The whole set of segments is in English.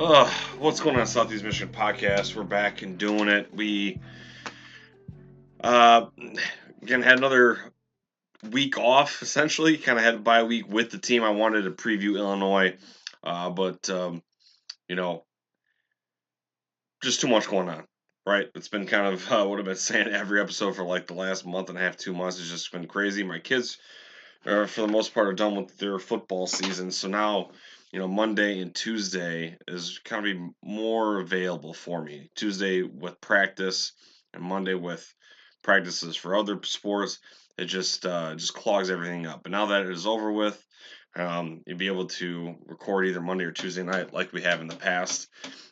What's going on, Southeast Michigan Podcast? We're back and doing it. We uh, again had another week off. Essentially, kind of had a bye week with the team. I wanted to preview Illinois, but you know, just too much going on. Right? It's been kind of what I've been saying every episode for like the last month and a half, 2 months. It's just been crazy. My kids, for the most part, are done with their football season, so now Monday and Tuesday is kind of be more available for me. Tuesday with practice and Monday with practices for other sports. It just clogs everything up. But now that it is over with, you'll be able to record either Monday or Tuesday night like we have in the past,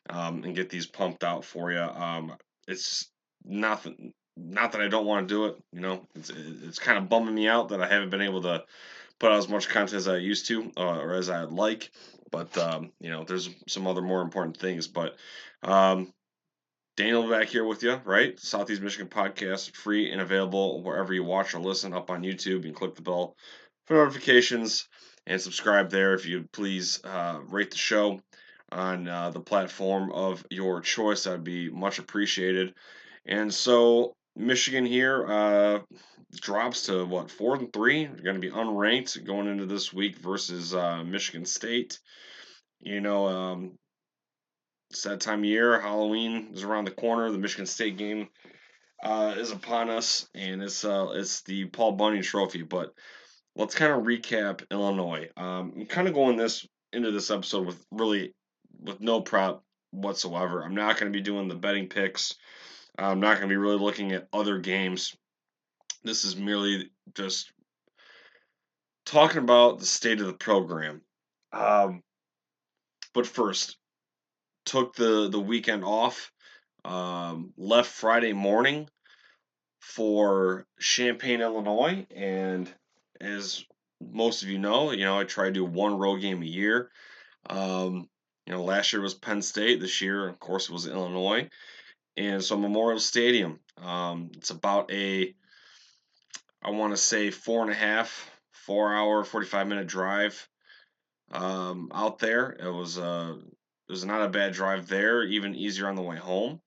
and get these pumped out for you. It's not that I don't want to do it. It's kind of bumming me out that I haven't been able to put out as much content as I used to, or as I'd like. But there's some other more important things. But um, Daniel back here with you, right? Southeast Michigan Podcast, free and available wherever you watch or listen. Up on YouTube, you can click the bell for notifications and subscribe there. If you please rate the show on the platform of your choice, that'd be much appreciated. And so Michigan here drops to what, 4-3? They're going to be unranked going into this week versus Michigan State. It's that time of year. Halloween is around the corner. The Michigan State game is upon us, and it's the Paul Bunyan Trophy. But let's kind of recap Illinois. I'm kind of going into this episode with no prep whatsoever. I'm not going to be doing the betting picks. I'm not going to be really looking at other games. This is merely just talking about the state of the program. Um, but first, took the weekend off. Left Friday morning for Champaign, Illinois, and as most of I try to do one road game a year. Last year was Penn State. This year, of course, it was Illinois, and so Memorial Stadium. It's about I want to say 4.5, 4 hour, 45-minute drive out there. It was not a bad drive there, even easier on the way home.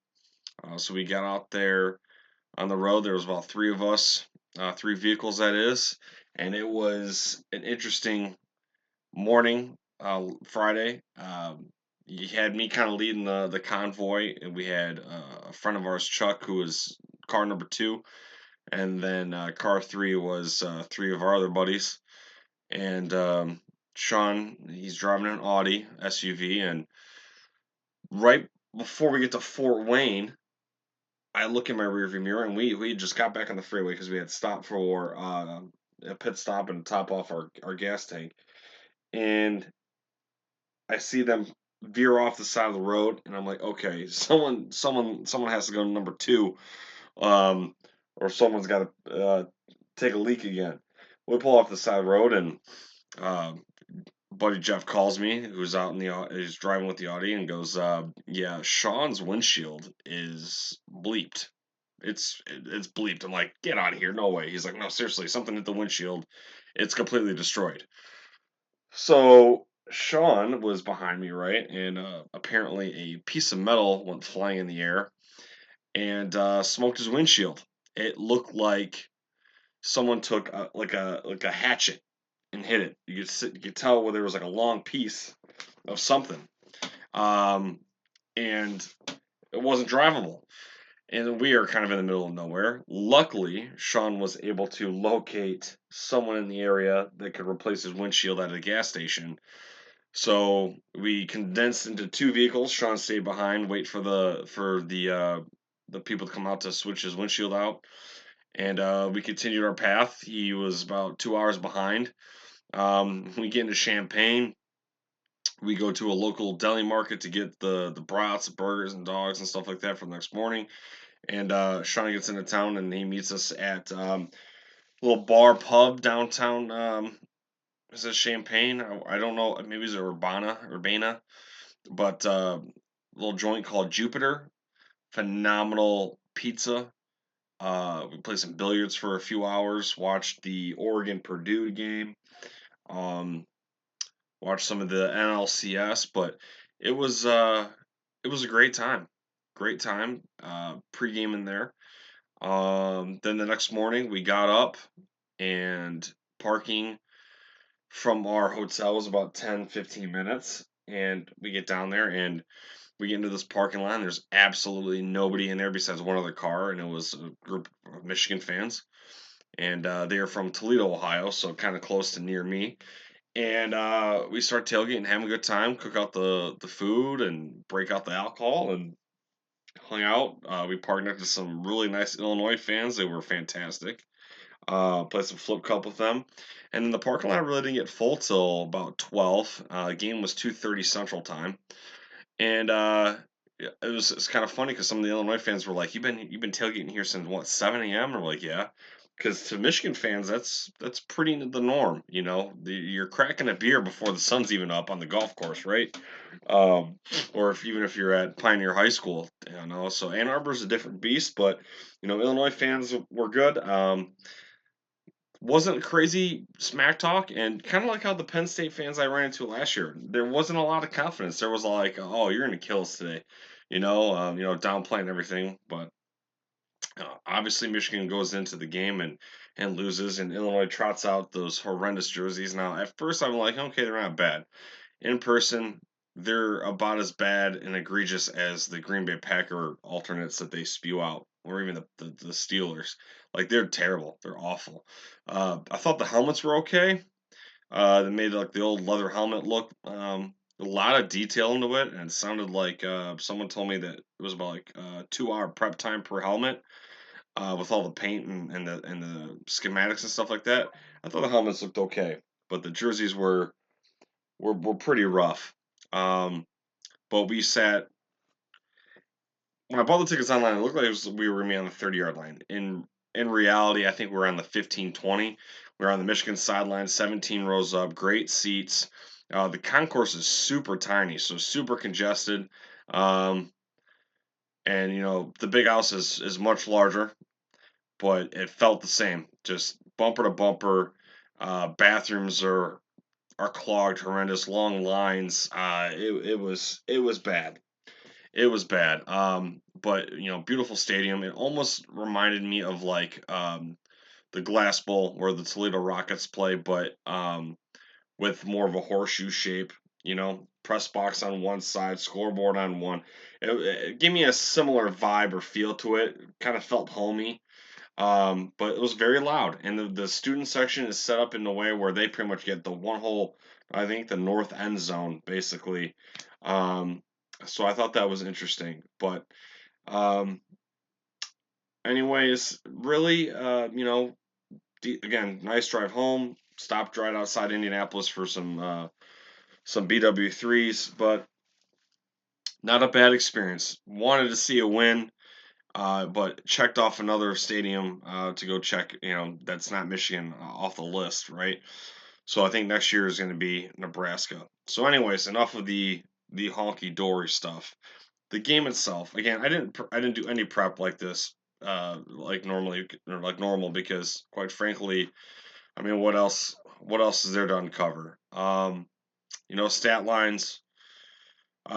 So we got out there on the road. There was about three of us, three vehicles that is, and it was an interesting morning Friday. You had me kind of leading the convoy, and we had a friend of ours, Chuck, who was car number two, and then car three was three of our other buddies, and Sean, he's driving an Audi SUV, and right before we get to Fort Wayne, I look in my rearview mirror, and we just got back on the freeway because we had stopped for a pit stop and top off our gas tank, and I see them veer off the side of the road, and I'm like, okay, someone has to go to number two, um, or someone's got to take a leak again. We pull off the side of the road, and um, buddy Jeff calls me, who's out in he's driving with the Audi, and goes, "Yeah, Sean's windshield is bleeped. It's bleeped." I'm like, "Get out of here, no way." He's like, "No, seriously, something hit the windshield. It's completely destroyed." So Sean was behind me, right, and apparently a piece of metal went flying in the air and smoked his windshield. It looked like someone took like a hatchet and hit it. You could tell where there was like a long piece of something, um, and it wasn't drivable. And we are kind of in the middle of nowhere. Luckily, Sean was able to locate someone in the area that could replace his windshield at a gas station. So we condensed into two vehicles. Sean stayed behind, wait for the people to come out to switch his windshield out, and we continued our path. He was about 2 hours behind. We get into Champaign. We go to a local deli market to get the brats, burgers, and dogs and stuff like that for the next morning. And Sean gets into town and he meets us at a little bar pub downtown. Is it Champaign? I don't know. Maybe it's Urbana, but a little joint called Jupiter. Phenomenal pizza. We played some billiards for a few hours. Watched the Oregon Purdue game. Um, watched some of the NLCS, but it was uh, it was a great time. Pregame in there. Then the next morning we got up and parking from our hotel was about 10-15 minutes, and we get down there and we get into this parking lot. And there's absolutely nobody in there besides one other car, and it was a group of Michigan fans, and they are from Toledo, Ohio, so kind of close to near me. And we start tailgating, having a good time, cook out the food, and break out the alcohol, and hung out. We partnered with some really nice Illinois fans. They were fantastic. Played some flip cup with them, and then the parking lot really didn't get full till about 12. The game was 2:30 Central Time, and yeah, it's kind of funny because some of the Illinois fans were like, "You've been tailgating here since what 7 a.m." And we're like, "Yeah." Because to Michigan fans, that's pretty the norm, you know. You're cracking a beer before the sun's even up on the golf course, right? Um, or even if you're at Pioneer High School, you know. So Ann Arbor's a different beast, but Illinois fans were good. Wasn't crazy smack talk, and kind of like how the Penn State fans I ran into last year, there wasn't a lot of confidence. There was like, "Oh, you're gonna kill us today," downplaying everything. But obviously, Michigan goes into the game and loses, and Illinois trots out those horrendous jerseys. Now, at first, I'm like, okay, they're not bad. In person, they're about as bad and egregious as the Green Bay Packer alternates that they spew out, or even the Steelers. Like they're terrible. They're awful. I thought the helmets were okay. They made like the old leather helmet look. A lot of detail into it, and it sounded like someone told me that it was about like 2 hour prep time per helmet with all the paint and the schematics and stuff like that. I thought the helmets looked okay, but the jerseys were pretty rough. Um, but we sat when I bought the tickets online. It looked like we were gonna be on the 30-yard line. In reality, I think we were on the 15-20. We were on the Michigan sideline, 17 rows up, great seats. The concourse is super tiny, so super congested. Um, and the big house is much larger, but it felt the same, just bumper to bumper. Bathrooms are clogged, horrendous, long lines. It was bad. It was bad. But beautiful stadium. It almost reminded me of like the Glass Bowl where the Toledo Rockets play, but with more of a horseshoe shape. Press box on one side, scoreboard on one. It gave me a similar vibe or feel to it. Kind of felt homey. But it was very loud, and the student section is set up in a way where they pretty much get the one whole, I think, the north end zone basically. Um, so I thought that was interesting. But um, anyways, really, again, nice drive home. Stopped right outside Indianapolis for some BW3s, but not a bad experience. Wanted to see a win. But checked off another stadium to go check. That's not Michigan off the list, right? So I think next year is going to be Nebraska. So, anyways, enough of the honky dory stuff. The game itself, again, I didn't do any prep like this, like normally or like normal because quite frankly, I mean, what else is there to uncover? Stat lines.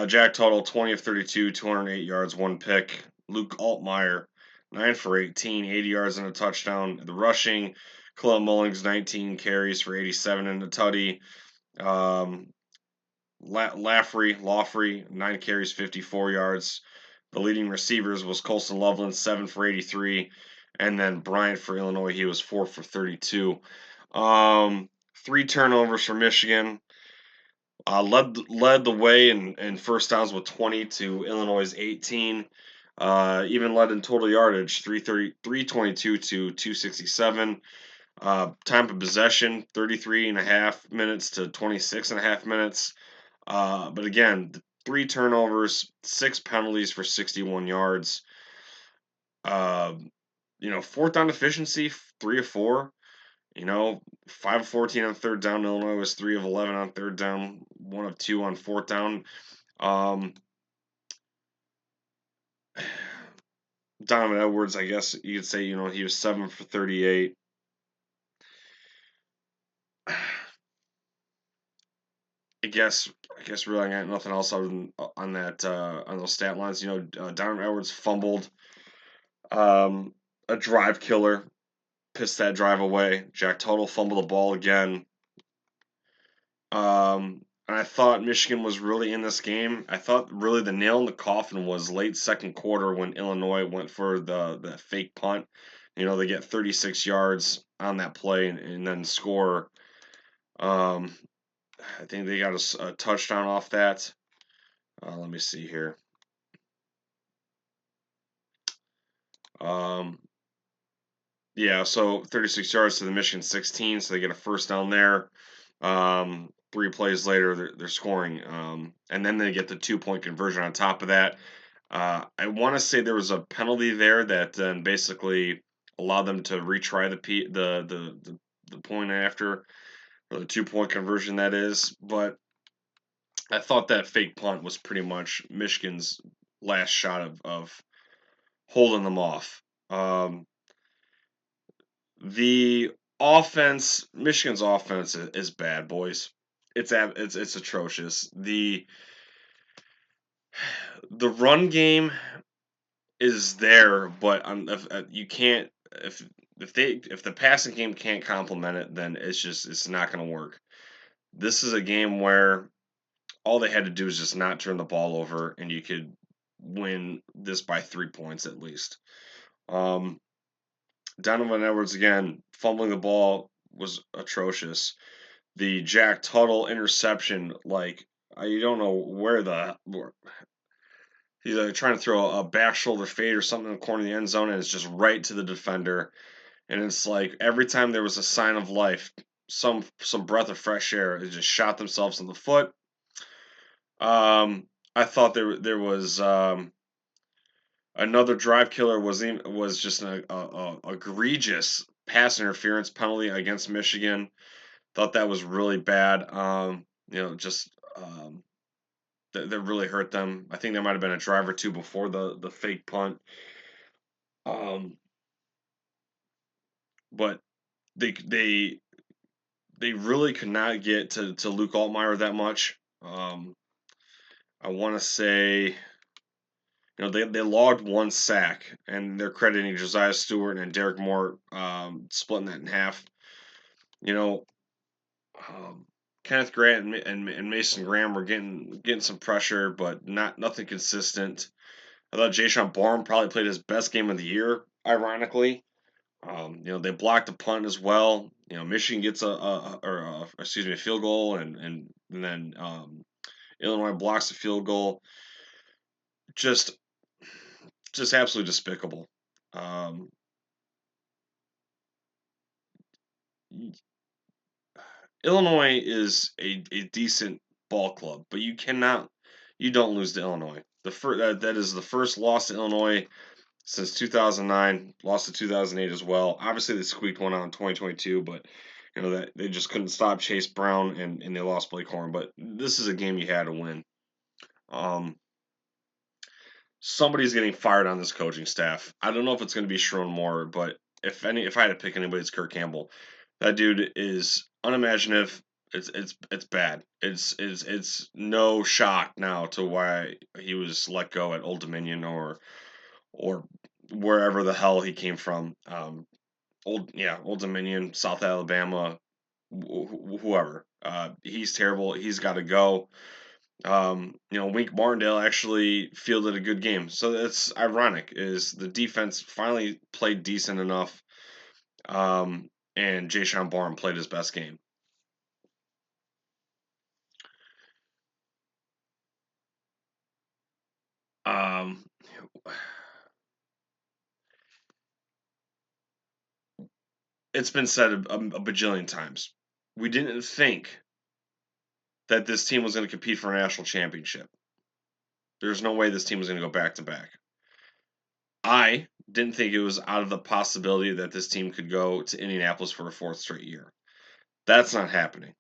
Jack Tuttle, 20 of 32, 208 yards, one pick. Luke Altmaier, 9 for 18, 80 yards and a touchdown. The rushing, Khalil Mullings, 19 carries for 87 and a tutty. Um, Lawfrey, 9 carries, 54 yards. The leading receivers was Colston Loveland, 7 for 83. And then Bryant for Illinois, he was 4 for 32. 3 turnovers for Michigan. Led the way in first downs with 20 to Illinois' 18. Even led in total yardage, 322 to 267. Time of possession, 33 and a half minutes to 26 and a half minutes. But again, 3 turnovers, 6 penalties for 61 yards. Uh, fourth down efficiency, 3 of 4. 5 of 14 on third down. Illinois was 3 of 11 on third down, 1 of 2 on fourth down. Um, Donovan Edwards, I guess you could say, he was 7 for 38. I guess really I got nothing else other than on that on those stat lines. Donovan Edwards fumbled, um, a drive killer, pissed that drive away. Jack Tuttle fumbled the ball again. And I thought Michigan was really in this game. I thought really the nail in the coffin was late second quarter when Illinois went for the fake punt. They get 36 yards on that play and then score. Um, I think they got a touchdown off that. Let me see here. Um, yeah, so 36 yards to the Michigan 16, so they get a first down there. 3 plays later, they're scoring, and then they get the 2-point conversion on top of that. I want to say there was a penalty there that then basically allowed them to retry the point after, or the 2-point conversion that is. But I thought that fake punt was pretty much Michigan's last shot of holding them off. The Michigan's offense is bad, boys. It's atrocious. The run game is there, but you can't if the passing game can't complement it, then it's not going to work. This is a game where all they had to do is just not turn the ball over, and you could win this by 3 points at least. Um, Donovan Edwards again fumbling the ball was atrocious. The Jack Tuttle interception, like you don't know he's trying to throw a back shoulder fade or something in the corner of the end zone, and it's just right to the defender. And it's like every time there was a sign of life, some breath of fresh air, they just shot themselves in the foot. I thought there was another drive killer was just a egregious pass interference penalty against Michigan. Thought that was really bad. Just that really hurt them. I think there might have been a drive or two before the fake punt. Um, but they really could not get to Luke Altmaier that much. I want to say, they logged 1 sack, and they're crediting Josiah Stewart and Derek Moore, splitting that in half. You know, um, Kenneth Grant and Mason Graham were getting some pressure, but nothing consistent. I thought Jayshon Bourne probably played his best game of the year, ironically. They blocked a punt as well. Michigan gets a field goal, and then Illinois blocks a field goal. Just absolutely despicable. Um, Illinois is a decent ball club, but you don't lose to Illinois. That is the first loss to Illinois since 2009. Lost to 2008 as well. Obviously, they squeaked one out in 2022, but that they just couldn't stop Chase Brown, and they lost Blake Horn. But this is a game you had to win. Um, Somebody's getting fired on this coaching staff. I don't know if it's going to be Sherrone Moore, but if I had to pick anybody, it's Kirk Campbell. That dude is unimaginative. It's bad. It's no shock now to why he was let go at Old Dominion or wherever the hell he came from. Old Dominion, South Alabama, whoever. He's terrible. He's got to go. Wink Martindale actually fielded a good game. So that's ironic is the defense finally played decent enough, and Jayshon Bourne played his best game. Um, it's been said a bajillion times. We didn't think that this team was going to compete for a national championship. There's no way this team was going to go back to back. I didn't think it was out of the possibility that this team could go to Indianapolis for a fourth straight year. That's not happening.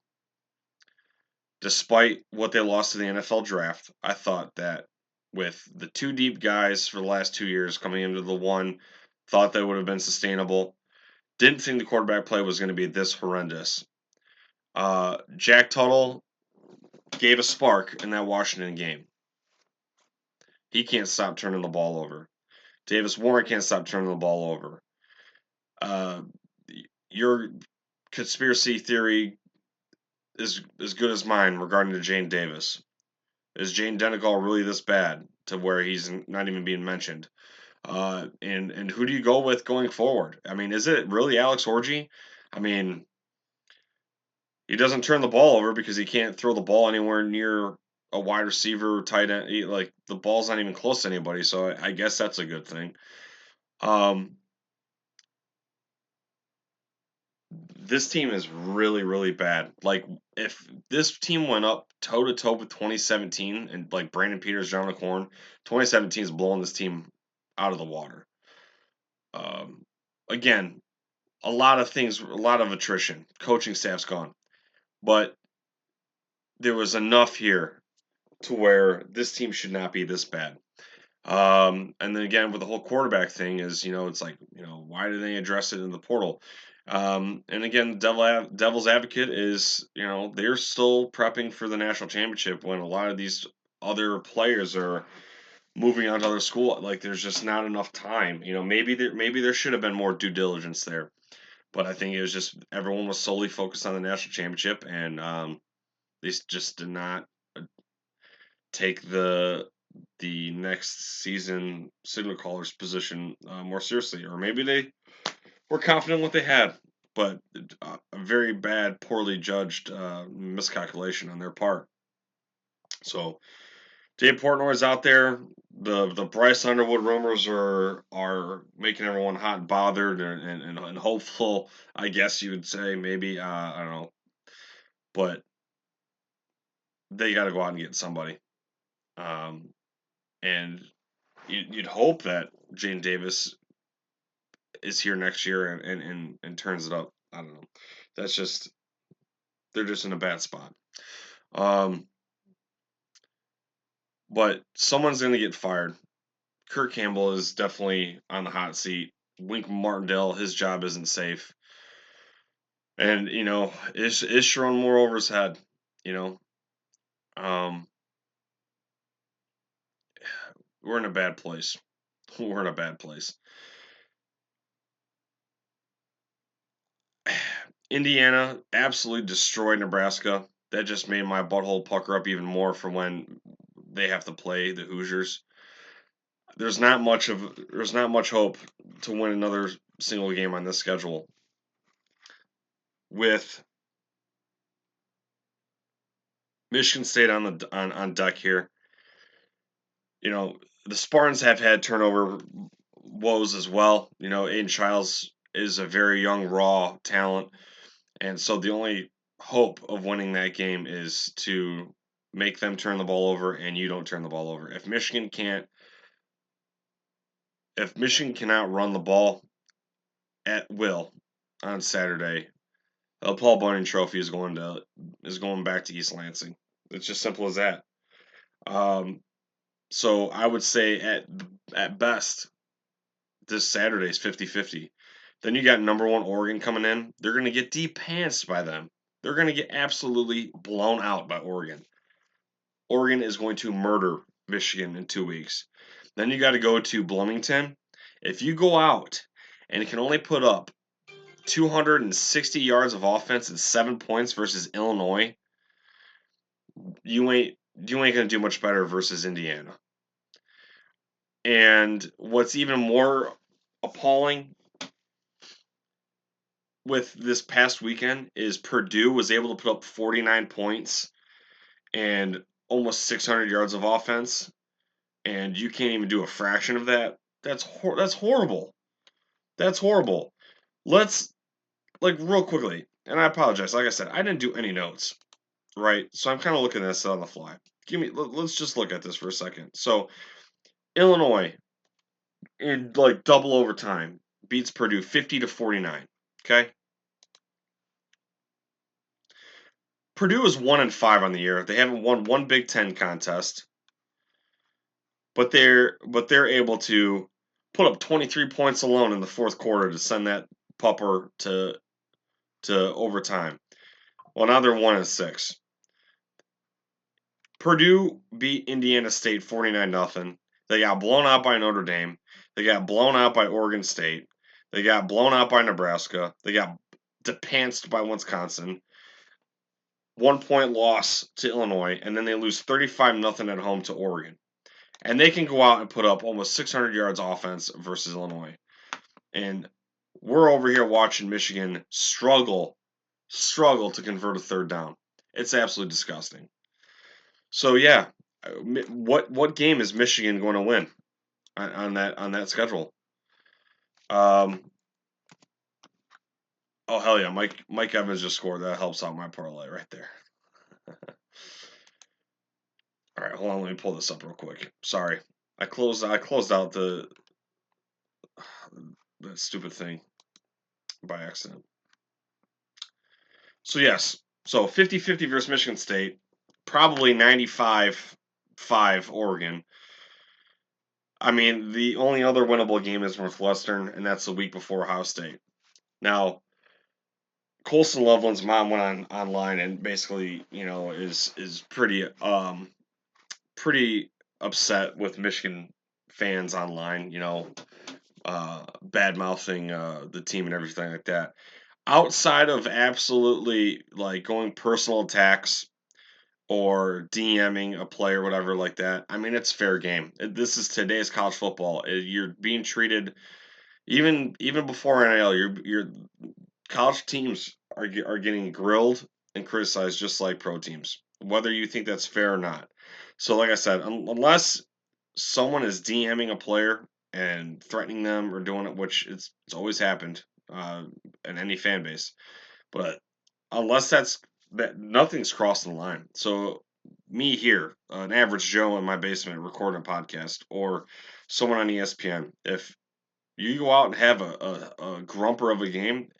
Despite what they lost to the NFL draft, I thought that with the two deep guys for the last 2 years coming into the one, thought that would have been sustainable. Didn't think the quarterback play was going to be this horrendous. Jack Tuttle, gave a spark in that Washington game. He can't stop turning the ball over. Davis Warren can't stop turning the ball over. Your conspiracy theory is as good as mine regarding to Jane Davis. Is Jane Denegal really this bad to where he's not even being mentioned? And who do you go with going forward? I mean, is it really Alex Orji? I mean, he doesn't turn the ball over because he can't throw the ball anywhere near a wide receiver, tight end. Like the ball's not even close to anybody, so I guess that's a good thing. Um, this team is really, really bad. Like if this team went up toe to toe with 2017 and like Brandon Peters, John McCorn, 2017 is blowing this team out of the water. Um, again, a lot of things, a lot of attrition. Coaching staff's gone, but there was enough here to where this team should not be this bad. And then again, with the whole quarterback thing, is it's like why do they address it in the portal? And again, devil's advocate is they're still prepping for the national championship when a lot of these other players are moving on to other school. Like there's just not enough time. Maybe there should have been more due diligence there. But I think it was just everyone was solely focused on the national championship, and they just did not take the next season signal caller's position more seriously, or maybe they were confident in what they had, but a very bad, poorly judged miscalculation on their part. So Dave Portnoy's out there. The Bryce Underwood rumors are making everyone hot and bothered and hopeful. I guess you would say maybe I don't know, but they got to go out and get somebody. Um, and you'd hope that Jane Davis is here next year and turns it up. I don't know. That's just they're just in a bad spot. Um, but someone's going to get fired. Kirk Campbell is definitely on the hot seat. Wink Martindale, his job isn't safe. And is Sharon Moore over his head? You know, um, we're in a bad place. We're in a bad place. Indiana absolutely destroyed Nebraska. That just made my butthole pucker up even more for when they have to play the Hoosiers. There's not much hope to win another single game on this schedule. With Michigan State on deck here, the Spartans have had turnover woes as well. Aiden Childs is a very young, raw talent, and so the only hope of winning that game is to make them turn the ball over, and you don't turn the ball over. If Michigan cannot run the ball at will on Saturday, the Paul Bunyan Trophy is going back to East Lansing. It's just simple as that. So I would say at best, this Saturday is 50-50. Then you got number one Oregon coming in. They're going to get de-pantsed by them. They're going to get absolutely blown out by Oregon. Oregon is going to murder Michigan in 2 weeks. Then you got to go to Bloomington. If you go out and can only put up 260 yards of offense and 7 points versus Illinois, you ain't gonna do much better versus Indiana. And what's even more appalling with this past weekend is Purdue was able to put up 49 points and almost 600 yards of offense, and you can't even do a fraction of that. That's horrible. That's horrible. Let's real quickly, and I apologize. Like I said, I didn't do any notes, right? So I'm kind of looking at this on the fly. Let's just look at this for a second. So Illinois in double overtime beats Purdue 50-49. Okay. Purdue is 1-5 on the year. They haven't won one Big Ten contest, but they're able to put up 23 points alone in the fourth quarter to send that pupper to overtime. Well, now they're 1-6. Purdue beat Indiana State 49-0. They got blown out by Notre Dame. They got blown out by Oregon State. They got blown out by Nebraska. They got depanced by Wisconsin. 1 point loss to Illinois, and then they lose 35-0 at home to Oregon. And they can go out and put up almost 600 yards offense versus Illinois. And we're over here watching Michigan struggle to convert a third down. It's absolutely disgusting. So yeah, what game is Michigan going to win on that schedule? Oh hell yeah, Mike Evans just scored. That helps out my parlay right there. All right, hold on. Let me pull this up real quick. Sorry, I closed out the stupid thing by accident. So yes, so 50-50 versus Michigan State, probably 95-5 Oregon. I mean, the only other winnable game is Northwestern, and that's the week before Ohio State. Now, Colson Loveland's mom went online and basically, is pretty upset with Michigan fans online, bad mouthing the team and everything like that. Outside of absolutely like going personal attacks or DMing a player, whatever like that, I mean it's fair game. This is today's college football. You're being treated even before NIL. Your college teams are getting grilled and criticized just like pro teams, whether you think that's fair or not. So, like I said, unless someone is DMing a player and threatening them or doing it, which it's always happened in any fan base, but unless that nothing's crossing the line. So me here, an average Joe in my basement recording a podcast, or someone on ESPN, if you go out and have a grumper of a game,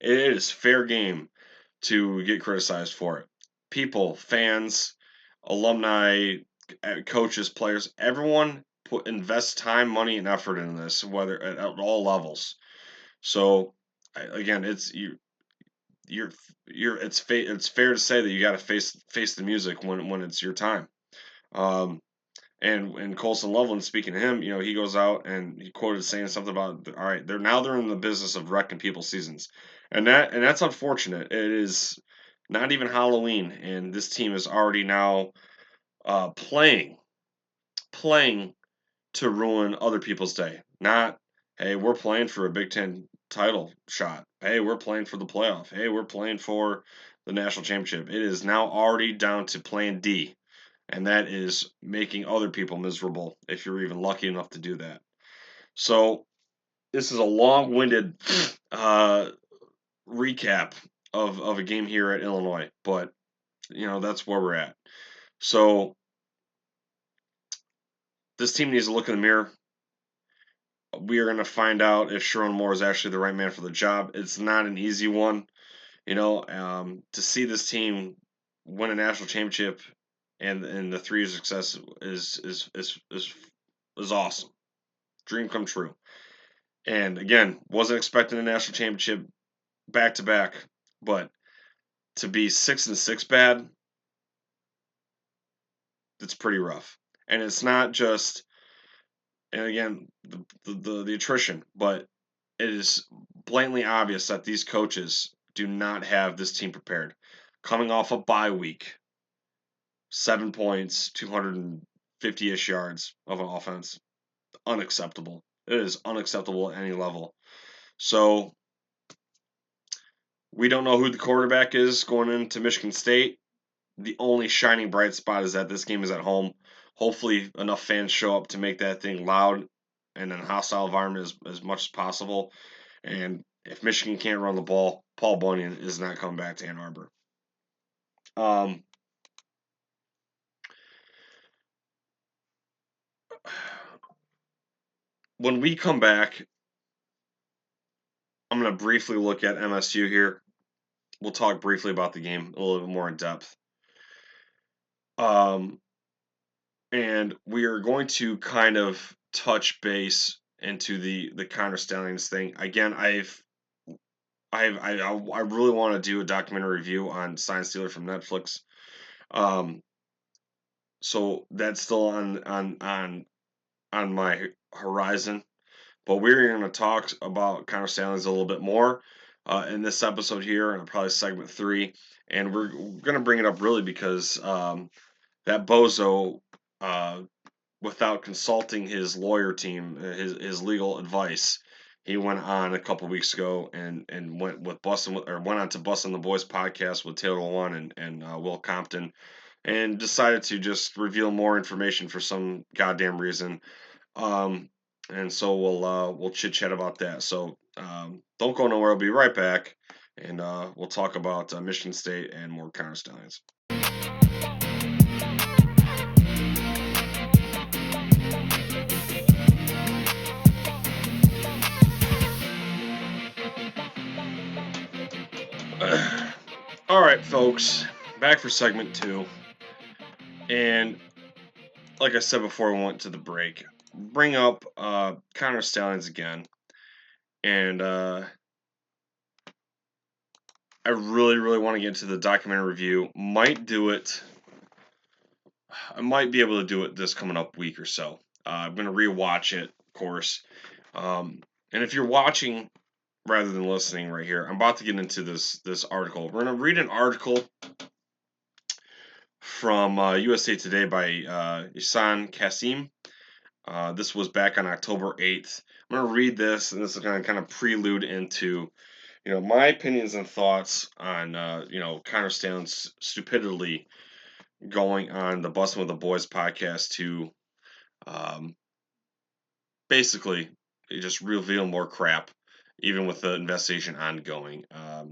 it is fair game to get criticized for it. People, fans, alumni, coaches, players, everyone invest time, money, and effort in this, whether at all levels. So again, you're it's fair to say that you got to face the music when it's your time. Um, and Colson Loveland, speaking to him, he goes out and he quoted saying something about, all right, they're in the business of wrecking people's seasons, and that's unfortunate. It is not even Halloween, and this team is already now playing to ruin other people's day. Not, hey, we're playing for a Big Ten title shot. Hey, we're playing for the playoff. Hey, we're playing for the national championship. It is now already down to Plan D, and that is making other people miserable if you're even lucky enough to do that. So this is a long-winded recap of a game here at Illinois, but that's where we're at. So this team needs to look in the mirror. We are going to find out if Sherrone Moore is actually the right man for the job. It's not an easy one, to see this team win a national championship and the 3 years success is awesome. Dream come true. And again, wasn't expecting a national championship back to back, but to be 6-6 bad, it's pretty rough. And it's not just, and again, the attrition, but it is blatantly obvious that these coaches do not have this team prepared. Coming off a bye week, 7 points, 250-ish yards of an offense, unacceptable. It is unacceptable at any level. So we don't know who the quarterback is going into Michigan State. The only shining bright spot is that this game is at home. Hopefully, enough fans show up to make that thing loud and in a hostile environment as much as possible. And if Michigan can't run the ball, Paul Bunyan is not coming back to Ann Arbor. When we come back, I'm going to briefly look at MSU here. We'll talk briefly about the game a little bit more in depth. And we are going to kind of touch base into the Connor Stalions thing. Again, I really want to do a documentary review on Sign Stealer from Netflix. So that's still on my horizon. But we're going to talk about Connor Stalions a little bit more in this episode here, and probably segment 3. And we're going to bring it up really because that bozo, uh, without consulting his lawyer team, his legal advice, he went on a couple weeks ago and went on to Bustin' the Boys podcast with Taylor Lewan and Will Compton, and decided to just reveal more information for some goddamn reason. Um, and so we'll chit chat about that. So don't go nowhere. I'll be right back, and we'll talk about Michigan State and more Connor Stallions. All right, folks, back for segment 2, and like I said before we went to the break, bring up Connor Stallions again, and I really want to get into the documentary review. I might be able to do it this coming up week or so. I'm gonna rewatch it, of course. And if you're watching rather than listening right here, I'm about to get into this article. We're gonna read an article from USA Today by Ihsan Kasim. This was back on October 8th. I'm gonna read this, and this is gonna kind of prelude into my opinions and thoughts on Connor Stalions stupidity going on the Bustin' with the Boys podcast to um, basically just reveal more crap, even with the investigation ongoing. I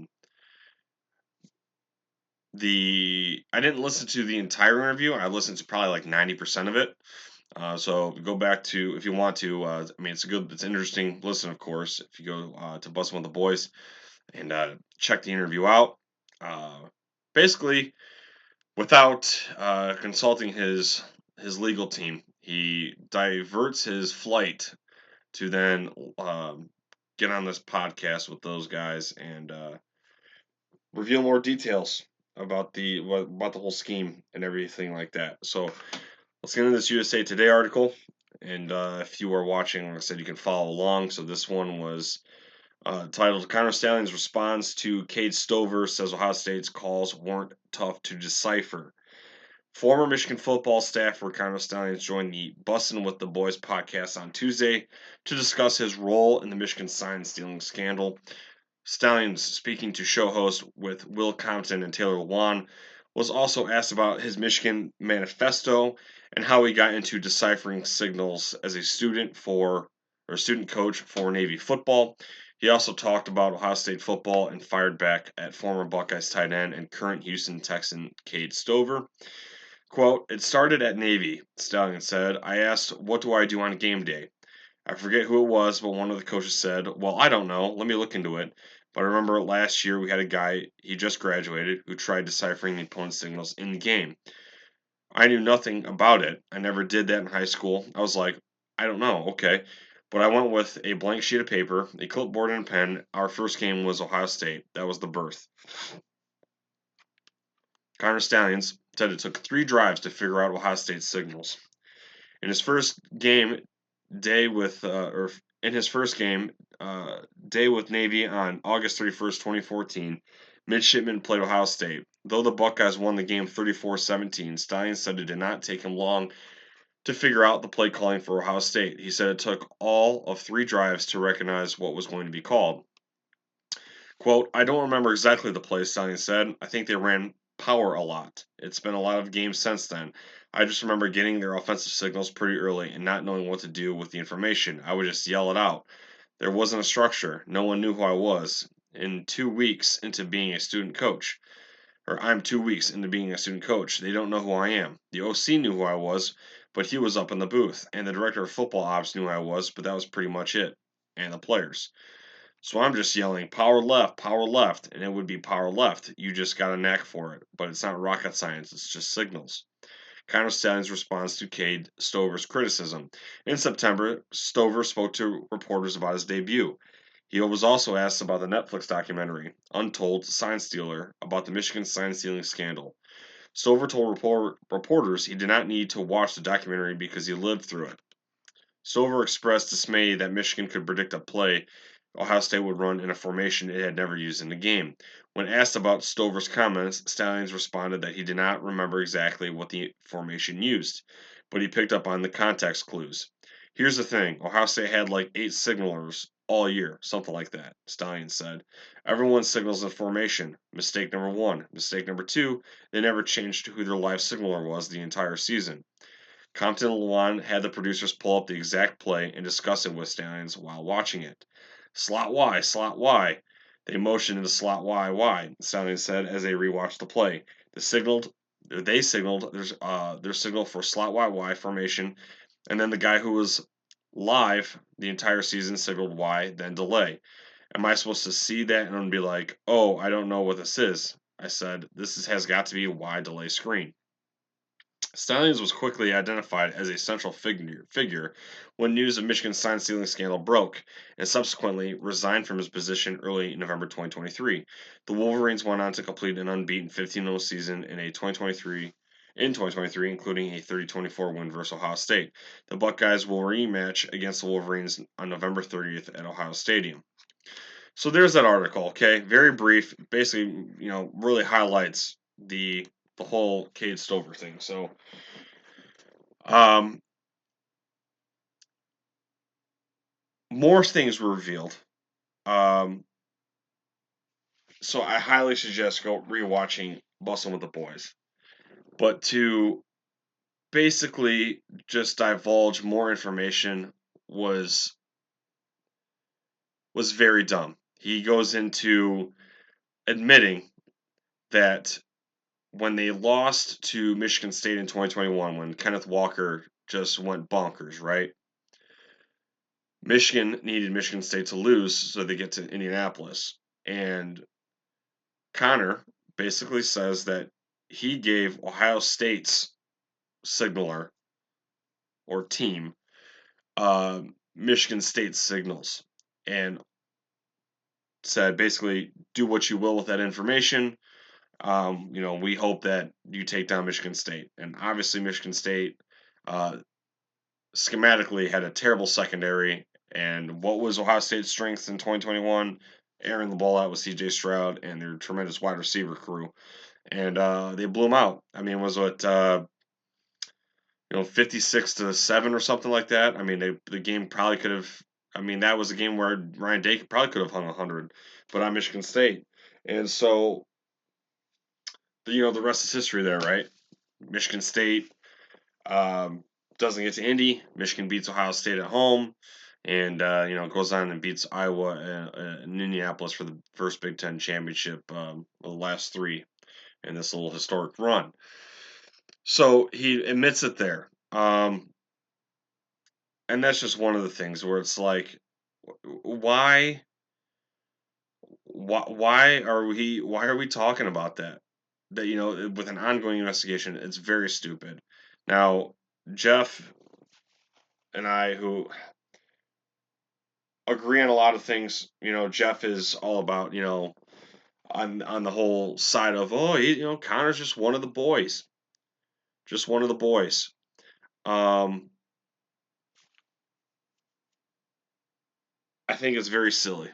didn't listen to the entire interview. I listened to probably like 90% of it. So go back to if you want to. It's it's an interesting listen, of course. If you go to Bustin' with the Boys and check the interview out. Uh, Basically, without consulting his legal team, he diverts his flight to then get on this podcast with those guys and reveal more details about the whole scheme and everything like that. So let's get into this USA Today article. And if you are watching, like I said, you can follow along. So this one was titled "Connor Stalions responds to Cade Stover says Ohio State's calls weren't tough to decipher." Former Michigan football staffer Connor Stalions joined the Bussin' with the Boys podcast on Tuesday to discuss his role in the Michigan sign stealing scandal. Stalions, speaking to show hosts with Will Compton and Taylor Lewan, was also asked about his Michigan manifesto and how he got into deciphering signals as a student coach for Navy football. He also talked about Ohio State football and fired back at former Buckeyes tight end and current Houston Texan Cade Stover. Quote, "It started at Navy," Stalions said. "I asked, 'What do I do on game day?' I forget who it was, but one of the coaches said, 'Well, I don't know. Let me look into it.' But I remember last year we had a guy, he just graduated, who tried deciphering the opponent's signals in the game. I knew nothing about it. I never did that in high school. I was like, I don't know, okay. But I went with a blank sheet of paper, a clipboard, and a pen. Our first game was Ohio State. That was the birth." Connor Stalions said it took 3 drives to figure out Ohio State's signals. In his first game day with or in his first game day with Navy on August 31st, 2014, midshipman played Ohio State. Though the Buckeyes won the game 34-17, Stalions said it did not take him long to figure out the play calling for Ohio State. He said it took all of 3 drives to recognize what was going to be called. Quote, "I don't remember exactly the play," Stalions said. "I think they ran power a lot. It's been a lot of games since then. I just remember getting their offensive signals pretty early and not knowing what to do with the information. I would just yell it out. There wasn't a structure. No one knew who I was. In 2 weeks into being a student coach, or I'm 2 weeks into being a student coach. They don't know who I am. The OC knew who I was, but he was up in the booth, and the director of football ops knew who I was, but that was pretty much it. And the players. So I'm just yelling, 'Power left,' and it would be power left. You just got a knack for it, but it's not rocket science, it's just signals." Connor Stalions responds to Cade Stover's criticism. In September, Stover spoke to reporters about his debut. He was also asked about the Netflix documentary, Untold Sign Stealer, about the Michigan sign stealing scandal. Stover told reporters he did not need to watch the documentary because he lived through it. Stover expressed dismay that Michigan could predict a play Ohio State would run in a formation it had never used in the game. When asked about Stover's comments, Stalions responded that he did not remember exactly what the formation used, but he picked up on the context clues. Here's the thing, Ohio State had like 8 signalers all year, something like that, Stalions said. Everyone signals in formation. Mistake number one. Mistake number two, they never changed who their live signaler was the entire season. Compton and Luan had the producers pull up the exact play and discuss it with Stalions while watching it. Slot Y, slot Y. They motioned into slot Y, Stalions said as they rewatched the play. They signaled their signal for slot Y formation, and then the guy who was live the entire season signaled Y, then delay. Am I supposed to see that and be like, oh, I don't know what this is? I said, has got to be a Y delay screen. Stalions was quickly identified as a central figure when news of Michigan's sign stealing scandal broke, and subsequently resigned from his position early in November 2023. The Wolverines went on to complete an unbeaten 15-0 season in 2023, including a 30-24 win versus Ohio State. The Buckeyes will rematch against the Wolverines on November 30th at Ohio Stadium. So there's that article, okay? Very brief, basically, really highlights the whole Cade Stover thing. So um, more things were revealed. Um, so I highly suggest go rewatching Bussin' with the Boys. But to basically just divulge more information was was very dumb. He goes into admitting that when they lost to Michigan State in 2021, when Kenneth Walker just went bonkers, right? Michigan needed Michigan State to lose so they get to Indianapolis. And Connor basically says that he gave Ohio State's signaler or team Michigan State signals and said basically do what you will with that information. We hope that you take down Michigan State. And obviously, Michigan State uh, schematically had a terrible secondary. And what was Ohio State's strength in 2021? Airing the ball out with C.J. Stroud and their tremendous wide receiver crew, and they blew them out. I mean, was it 56-7 or something like that? I mean, the game probably could have. I mean, that was a game where Ryan Day probably could have hung 100, but on Michigan State, and so the rest is history there, right? Michigan State um, doesn't get to Indy. Michigan beats Ohio State at home, and goes on and beats Iowa and Indianapolis for the first Big Ten championship, the last three in this little historic run. So he admits it there, and that's just one of the things where it's like, why, why are we talking about that? That with an ongoing investigation, it's very stupid. Now, Jeff and I, who agree on a lot of things. Jeff is all about, on the whole side of, oh, Connor's just one of the boys, just one of the boys. I think it's very silly.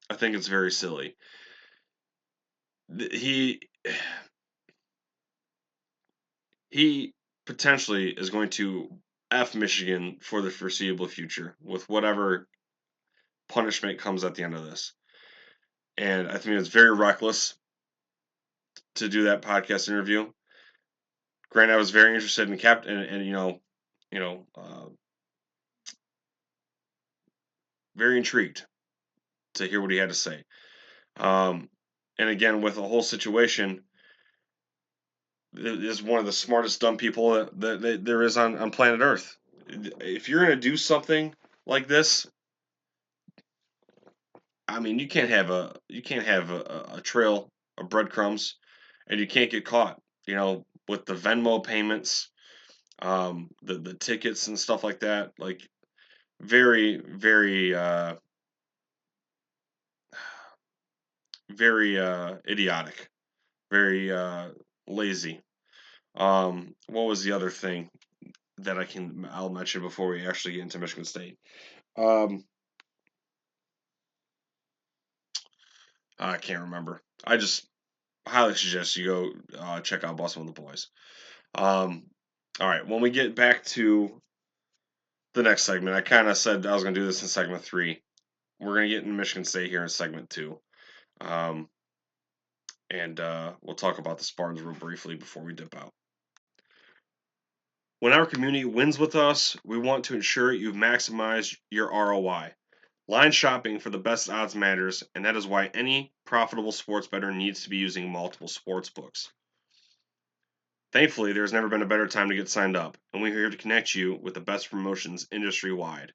I think it's very silly. He he potentially is going to F Michigan for the foreseeable future with whatever punishment comes at the end of this. And I think it's very reckless to do that podcast interview. Granted, I was very interested in Captain, and very intrigued to hear what he had to say. Um, and again, with the whole situation, is one of the smartest dumb people that there is on planet Earth. If you're going to do something like this, I mean, you can't have a trail of breadcrumbs, and you can't get caught. With the Venmo payments, the tickets and stuff like that. Like very, very, very idiotic, very lazy. What was the other thing that I'll mention before we actually get into Michigan State? I can't remember. I just highly suggest you go check out Bussin' with the Boys. Um, all right, when we get back to the next segment, I kind of said I was going to do this in segment 3. We're going to get into Michigan State here in segment 2. Um, and we'll talk about the Spartans real briefly before we dip out. When our community wins with us, we want to ensure you've maximized your ROI. Line shopping for the best odds matters, and that is why any profitable sports bettor needs to be using multiple sports books. Thankfully, there's never been a better time to get signed up, and we're here to connect you with the best promotions industry wide.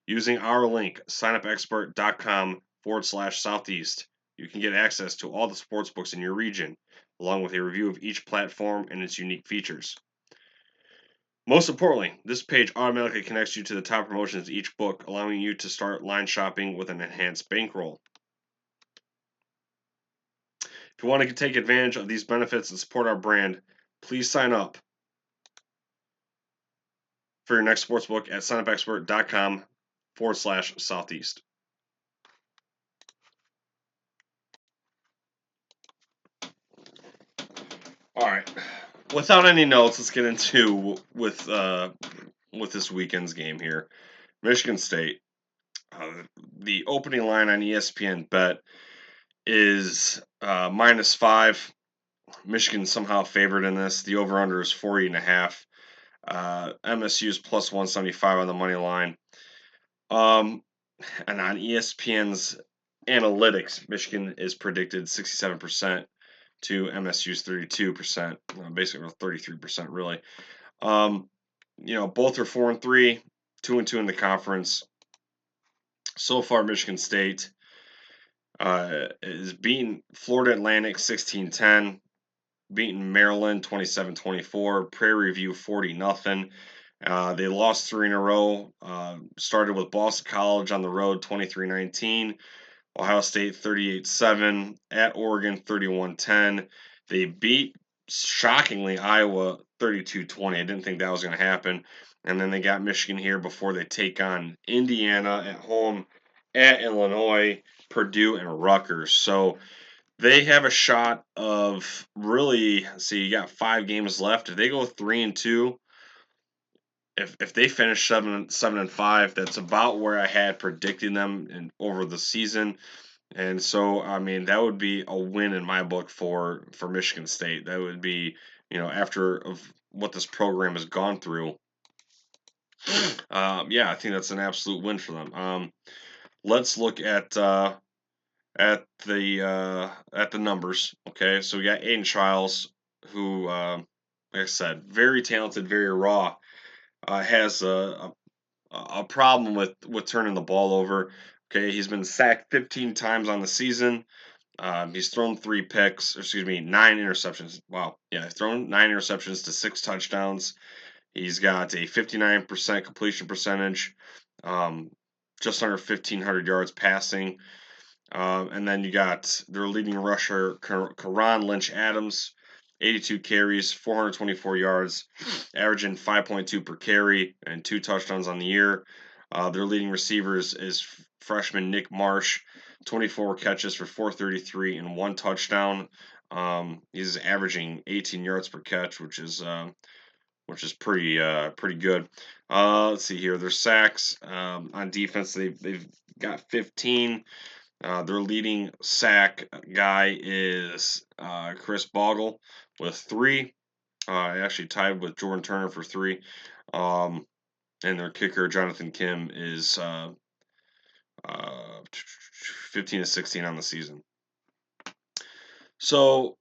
Using our link, signupexpert.com/southeast, you can get access to all the sports books in your region, along with a review of each platform and its unique features. Most importantly, this page automatically connects you to the top promotions of each book, allowing you to start line shopping with an enhanced bankroll. If you want to take advantage of these benefits and support our brand, please sign up for your next sportsbook at signupexpert.com/southeast. All right. Without any notes, let's get into with this weekend's game here. Michigan State. The opening line on ESPN Bet is -5. Michigan somehow favored in this. The over/under is 40.5. MSU is plus 175 on the money line. And on ESPN's analytics, Michigan is predicted 67% to MSU's 32%, basically 33% really. Both are 4-3, 2-2 in the conference. So far, Michigan State is beating Florida Atlantic 16-10, beating Maryland 27-24, Prairie View 40-0. They lost 3 in a row. Started with Boston College on the road 23-19, Ohio State 38-7, at Oregon 31-10. They beat, shockingly, Iowa 32-20. I didn't think that was going to happen. And then they got Michigan here before they take on Indiana at home, at Illinois, Purdue, and Rutgers. So they have a shot of really. See, you got 5 games left. If they go 3-2, if they finish 7-5, that's about where I had predicting them over the season. And so, I mean, that would be a win in my book for Michigan State. That would be, after of what this program has gone through. Yeah, I think that's an absolute win for them. Let's look at the numbers. Okay, so we got Aiden Childs, who, like I said, very talented, very raw. Has a problem with turning the ball over. Okay, he's been sacked 15 times on the season. He's thrown 3 picks, excuse me, 9 interceptions. Wow, yeah, he's thrown 9 interceptions to 6 touchdowns. He's got a 59% completion percentage, just under 1,500 yards passing. And then you got their leading rusher, Karan Lynch-Adams, 82 carries, 424 yards, averaging 5.2 per carry and 2 touchdowns on the year. Their leading receivers is freshman Nick Marsh, 24 catches for 433 and 1 touchdown. He's averaging 18 yards per catch, which is pretty good. Let's see here. Their sacks on defense, they've got 15. Their leading sack guy is Chris Bogle with 3. Actually tied with Jordan Turner for 3. And their kicker, Jonathan Kim, is 15-16 on the season. So,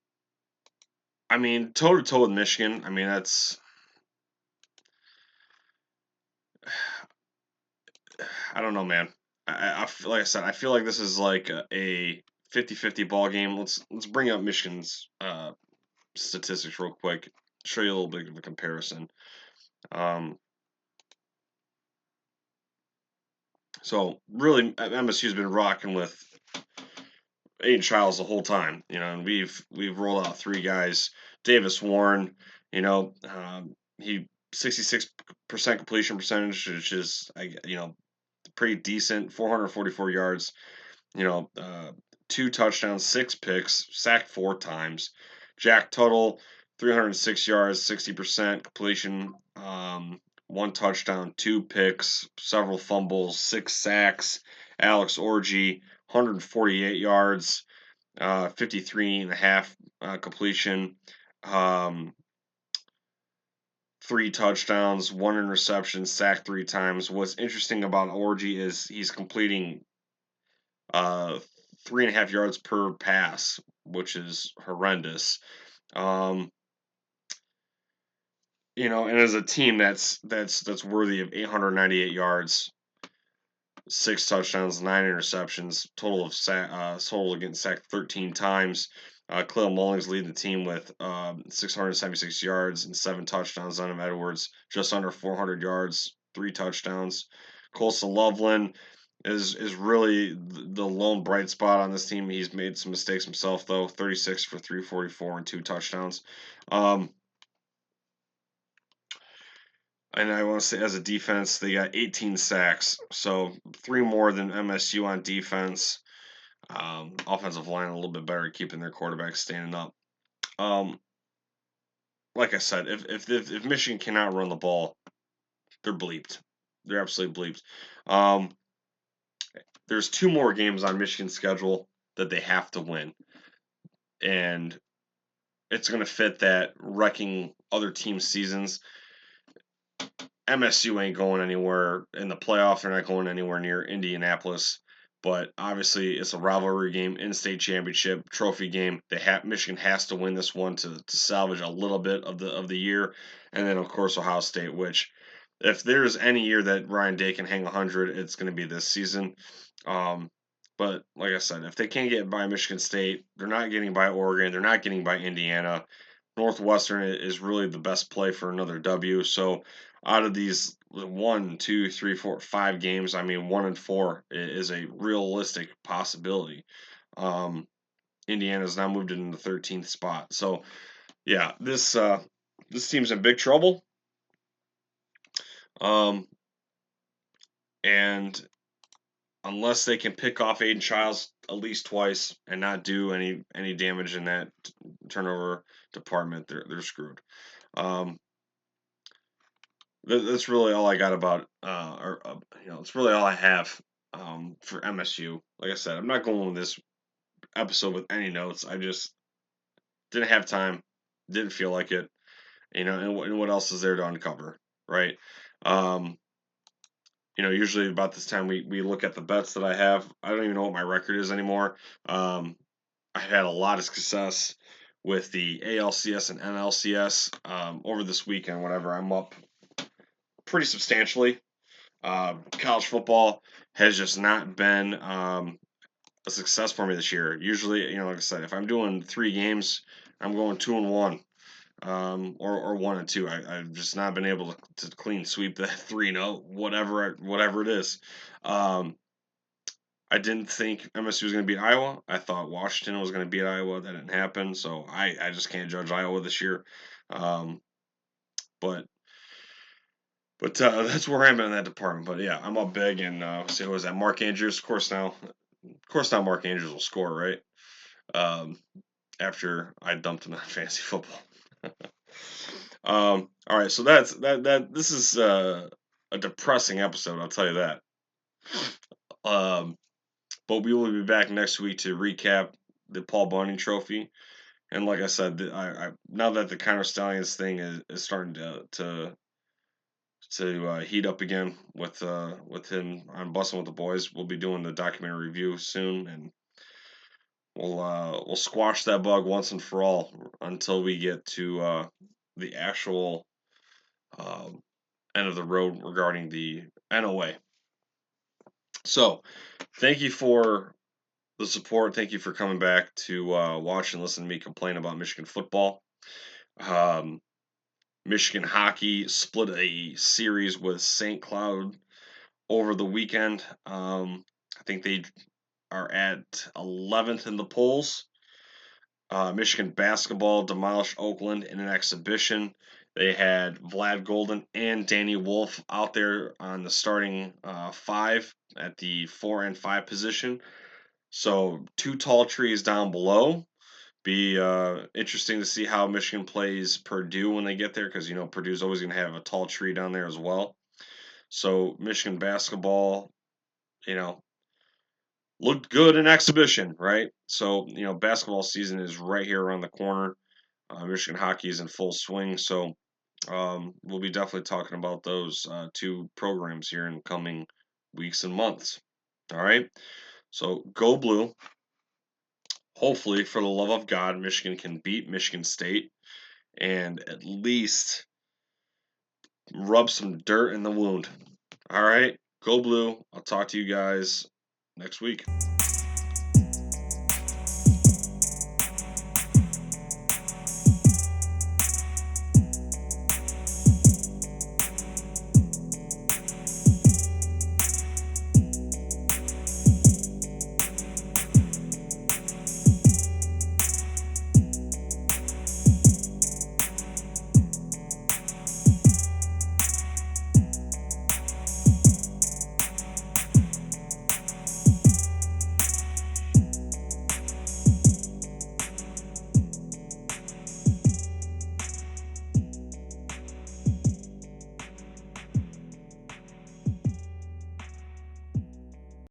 I mean, toe-to-toe with Michigan, I mean, that's... I don't know, man. Like I said, I feel like this is like a 50-50 ball game. Let's bring up Michigan's statistics real quick. Show you a little bit of a comparison. So really, MSU's been rocking with Aiden Childs the whole time, and we've rolled out 3 guys. Davis Warren, He 66% completion percentage, which is pretty decent. 444 yards. You know, 2 touchdowns, 6 picks, sacked 4 times. Jack Tuttle, 306 yards, 60% completion, 1 touchdown, 2 picks, several fumbles, 6 sacks. Alex Orgy, 148 yards, 53 and a half completion, um, 3 touchdowns, 1 interception, sacked 3 times. What's interesting about Orgy is he's completing uh, 3.5 yards per pass, which is horrendous. Um, and as a team that's worthy of 898 yards, 6 touchdowns, 9 interceptions, total getting sacked 13 times. Khalil Mullings leading the team with 676 yards and 7 touchdowns. Donovan Edwards just under 400 yards, 3 touchdowns. Colson Loveland is really the lone bright spot on this team. He's made some mistakes himself though. 36 for 344 and 2 touchdowns. And I want to say, as a defense, they got 18 sacks, so 3 more than MSU on defense. Offensive line a little bit better at keeping their quarterback standing up. Um, like I said, if Michigan cannot run the ball, they're bleeped. They're absolutely bleeped. There's 2 more games on Michigan's schedule that they have to win, and it's going to fit that wrecking other teams' seasons. MSU ain't going anywhere in the playoff. They're not going anywhere near Indianapolis. But obviously, it's a rivalry game, in-state championship, trophy game. Michigan has to win this one to salvage a little bit of the year, and then of course Ohio State. Which, if there's any year that Ryan Day can hang 100, it's going to be this season. But like I said, if they can't get by Michigan State, they're not getting by Oregon. They're not getting by Indiana. Northwestern is really the best play for another W. So out of these 1, 2, 3, 4, 5 games, I mean 1-4 is a realistic possibility. Indiana's now moved in the 13th spot. So yeah, this team's in big trouble. And unless they can pick off Aiden Childs at least twice and not do any damage in that turnover department, they're screwed. That's really all I got about, it's really all I have for MSU. Like I said, I'm not going with this episode with any notes. I just didn't have time, didn't feel like it, and what else is there to uncover, right? Um, Usually about this time we look at the bets that I have. I don't even know what my record is anymore. I had a lot of success with the ALCS and NLCS over this weekend. Whatever, I'm up pretty substantially. College football has just not been a success for me this year. Usually, like I said, if I'm doing 3 games, I'm going 2-1, or 1-2. I've just not been able to clean sweep that 3-0, whatever it is. I didn't think MSU was going to beat Iowa. I thought Washington was going to beat Iowa. That didn't happen, so I just can't judge Iowa this year. But that's where I'm in that department. But yeah, I'm up big, and see who was that? Mark Andrews, of course. Now Mark Andrews will score, right? After I dumped him on fantasy football. All right, so this is a depressing episode. I'll tell you that. But we will be back next week to recap the Paul Bunyan Trophy. And like I said, I now that the Conor Stallions thing is starting to heat up again with him on Bussin' with the Boys. We'll be doing the documentary review soon, and we'll squash that bug once and for all until we get to the actual end of the road regarding the NOA. So, thank you for the support. Thank you for coming back to watch and listen to me complain about Michigan football. Michigan hockey split a series with St. Cloud over the weekend. I think they are at 11th in the polls. Michigan basketball demolished Oakland in an exhibition. They had Vlad Golden and Danny Wolf out there on the starting five at the 4 and 5 position. So two tall trees down below. Be interesting to see how Michigan plays Purdue when they get there, because Purdue's always going to have a tall tree down there as well. So Michigan basketball, you know, looked good in exhibition, right? So basketball season is right here around the corner. Michigan hockey is in full swing, so we'll be definitely talking about those two programs here in coming weeks and months. All right, so go blue. Hopefully, for the love of God, Michigan can beat Michigan State and at least rub some dirt in the wound. All right, go blue. I'll talk to you guys next week.